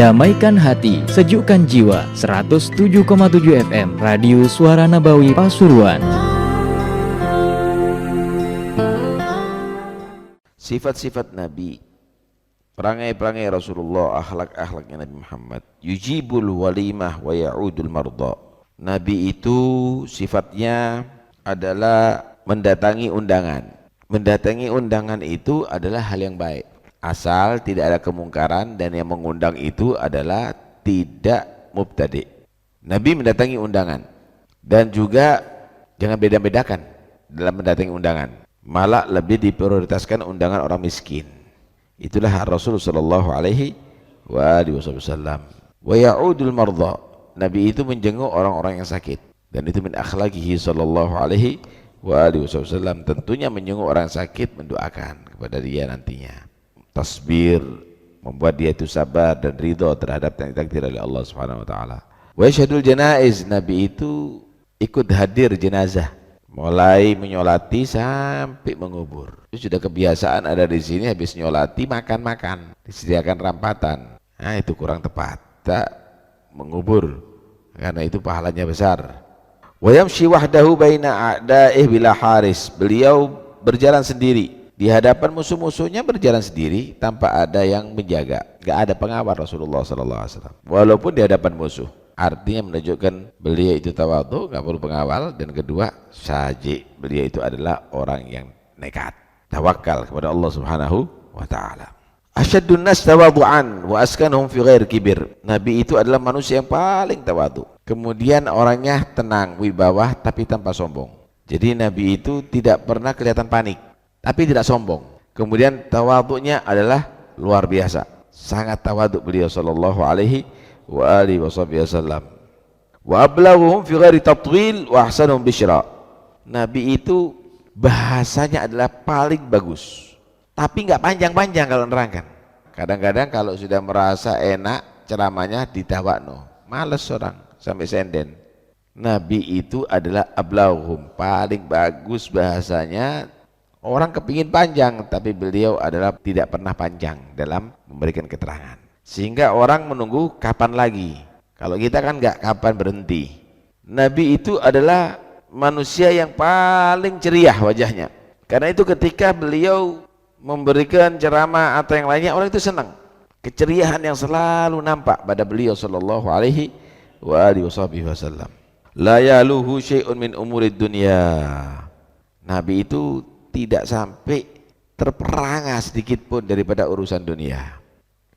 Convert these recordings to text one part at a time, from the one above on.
Damaikan hati, sejukkan jiwa. 107,7 FM Radio Suara Nabawi Pasuruan. Sifat-sifat Nabi, perangai-perangai Rasulullah, akhlak-akhlaknya Nabi Muhammad. Yujibul walimah wa ya'udul marda. Nabi itu sifatnya adalah mendatangi undangan. Mendatangi undangan itu adalah hal yang baik, asal tidak ada kemungkaran dan yang mengundang itu adalah tidak mubtadi'. Nabi mendatangi undangan, dan juga jangan beda-bedakan dalam mendatangi undangan. Malah lebih diprioritaskan undangan orang miskin. Itulah Rasul sallallahu alaihi wasallam. Wa ya'udul marda. Nabi itu menjenguk orang-orang yang sakit, dan itu min akhlaqihi sallallahu alaihi wasallam. Tentunya menjenguk orang sakit, mendoakan kepada dia nantinya. Tasbir, membuat dia itu sabar dan ridho terhadap yang ditakdir oleh Allah Subhanahu wa taala. Wa yashhadul janaiz. Nabi itu ikut hadir jenazah, mulai menyolati sampai mengubur. Itu sudah kebiasaan ada di sini, habis nyolati makan-makan, disediakan rampatan. Nah, itu kurang tepat. Tak mengubur, karena itu pahalanya besar. Wa yamshi wahdahu baina a'da'ih bila haris. Beliau berjalan sendiri di hadapan musuh-musuhnya, berjalan sendiri tanpa ada yang menjaga. Enggak ada pengawal Rasulullah sallallahu alaihi wasallam. Walaupun di hadapan musuh. Artinya menunjukkan beliau itu tawadhu, enggak perlu pengawal. Dan kedua, saji, beliau itu adalah orang yang nekat, tawakal kepada Allah Subhanahu wa taala. Asyaddun nas tawadhu'an wa askanuhum fi ghairi kibir. Nabi itu adalah manusia yang paling tawadhu. Kemudian orangnya tenang, wibawa, tapi tanpa sombong. Jadi Nabi itu tidak pernah kelihatan panik, tapi tidak sombong. Kemudian tawadhu'nya adalah luar biasa, sangat tawadhu beliau sallallahu alaihi wasallam. Wa ablaghuhum fi ghairi tatwil wa ahsanuhum bisyra. Nabi itu bahasanya adalah paling bagus, tapi enggak panjang-panjang kalau nerangkan. Kadang-kadang kalau sudah merasa enak ceramahnya ditawakno, males orang sampai senden. Nabi itu adalah ablaghuhum, paling bagus bahasanya. Orang kepingin panjang, tapi beliau adalah tidak pernah panjang dalam memberikan keterangan, sehingga orang menunggu kapan lagi. Kalau kita kan enggak, kapan berhenti. Nabi itu adalah manusia yang paling ceria wajahnya. Karena itu ketika beliau memberikan ceramah atau yang lainnya, orang itu senang. Keceriaan yang selalu nampak pada beliau sallallahu alaihi wasallam. La yaluhu syai'un min umurid dunya. Nabi itu tidak sampai terperangah sedikit pun daripada urusan dunia.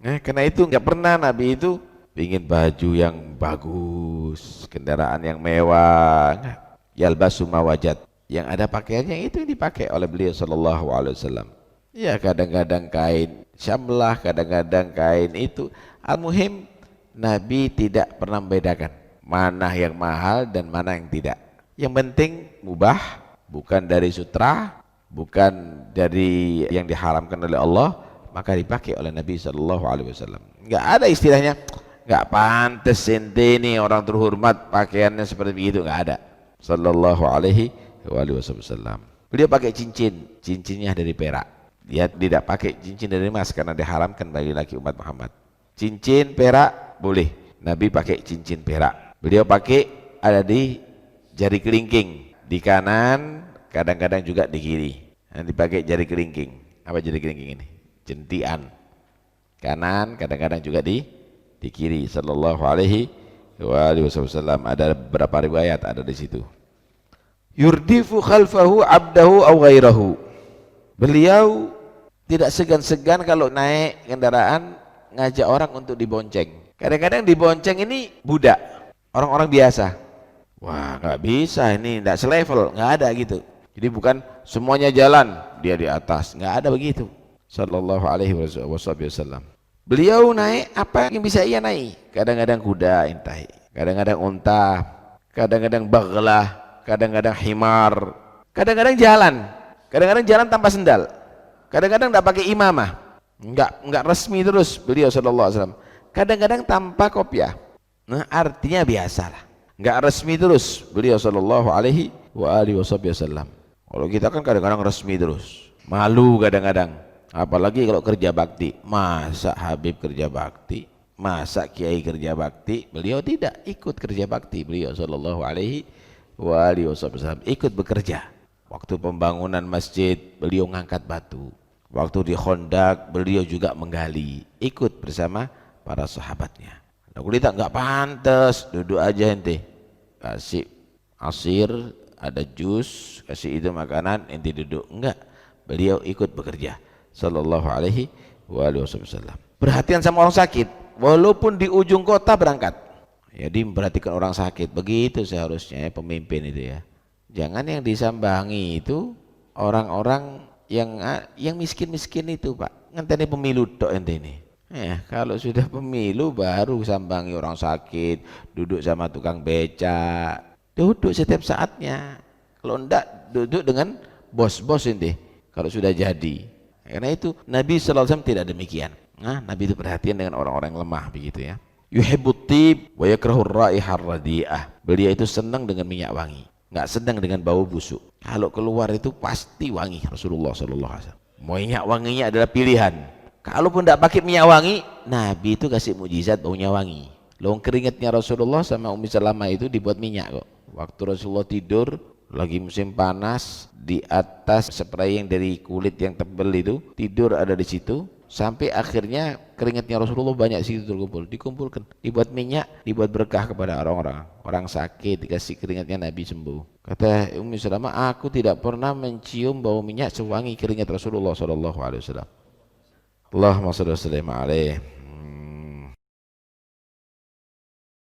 Karena itu enggak pernah Nabi itu ingin baju yang bagus, kendaraan yang mewah. Yalbasu mawajad, yang ada pakaiannya itu yang dipakai oleh beliau sallallahu alaihi wasallam. Ya, kadang-kadang kain syamlah, kadang-kadang kain itu. Al-muhim, Nabi tidak pernah membedakan mana yang mahal dan mana yang tidak. Yang penting mubah, bukan dari sutra, bukan dari yang diharamkan oleh Allah, maka dipakai oleh Nabi sallallahu alaihi wasallam. Enggak ada istilahnya enggak pantas ente ini orang terhormat pakaiannya seperti begitu, enggak ada. Sallallahu alaihi wasallam. Beliau pakai cincin, cincinnya dari perak. Dia tidak pakai cincin dari emas karena diharamkan bagi laki umat Muhammad. Cincin perak boleh, Nabi pakai cincin perak. Beliau pakai ada di jari kelingking, di kanan, kadang-kadang juga di kiri. Yang dipakai jari kelingking. Apa jari kelingking ini? Jentian. Kanan, kadang-kadang juga di kiri. Sallallahu alaihi wasallam. Ada beberapa riwayat ada di situ. Yurdifu khalfahu abdahu aw ghairahu. Beliau tidak segan-segan kalau naik kendaraan ngajak orang untuk dibonceng. Kadang-kadang dibonceng ini budak, orang-orang biasa. Wah, nggak bisa ini, nggak selevel, nggak ada gitu. Jadi bukan semuanya jalan dia di atas, nggak ada begitu. Sallallahu alaihi wasallam. Beliau naik apa yang bisa ia naik. Kadang-kadang kuda intai, kadang-kadang unta, kadang-kadang baghlah, kadang-kadang himar, kadang-kadang jalan. Kadang-kadang jalan tanpa sendal, kadang-kadang tidak pakai imamah, enggak resmi terus beliau sallallahu alaihi wasallam. Kadang-kadang tanpa kopiah. Nah, artinya biasalah, enggak resmi terus beliau sallallahu alaihi wasallam. Kalau kita kan kadang-kadang resmi terus, malu kadang-kadang. Apalagi kalau kerja bakti. Masa Habib kerja bakti Masa kiai kerja bakti? Beliau tidak ikut kerja bakti. Beliau sallallahu alaihi wasallam ikut bekerja. Waktu pembangunan masjid beliau ngangkat batu. Waktu di Khandaq beliau juga menggali, ikut bersama para sahabatnya. Aku lihat nggak pantas, duduk aja ente. Kasih asir, ada jus, kasih itu makanan, ente duduk. Enggak, beliau ikut bekerja sallallahu alaihi wasallam. Perhatian sama orang sakit, walaupun di ujung kota berangkat. Jadi memperhatikan orang sakit, begitu seharusnya ya, pemimpin itu ya. Jangan yang disambangi itu orang-orang yang miskin-miskin itu, Pak. Ngenteni pemilu tok ente ini. Kalau sudah pemilu baru sambangi orang sakit, duduk sama tukang beca, duduk setiap saatnya. Kalau enggak duduk dengan bos-bos ente kalau sudah jadi. Karena itu Nabi sallallahu alaihi wasallam tidak demikian. Nabi itu perhatian dengan orang-orang yang lemah begitu ya. Yuhibbut tib wa yakrahur raihar radi'ah. Beliau itu senang dengan minyak wangi, nggak senang dengan bau busuk. Kalau keluar itu pasti wangi Rasulullah sallallahu alaihi wasallam. Minyak wanginya adalah pilihan. Kalaupun tidak pakai minyak wangi, Nabi itu kasih mujizat baunya wangi. Long keringatnya Rasulullah sama Ummi Salamah itu dibuat minyak kok. Waktu Rasulullah tidur lagi musim panas, di atas spray yang dari kulit yang tebal itu tidur ada di situ, sampai akhirnya keringatnya Rasulullah banyak situ terkumpul, dikumpulkan, dibuat minyak, dibuat berkah kepada orang-orang. Orang sakit dikasih keringatnya, Nabi sembuh. Kata Ummi Salamah, aku tidak pernah mencium bau minyak sewangi keringat Rasulullah sallallahu alaihi wasallam. Allahumma shalli wa sallim alaihi.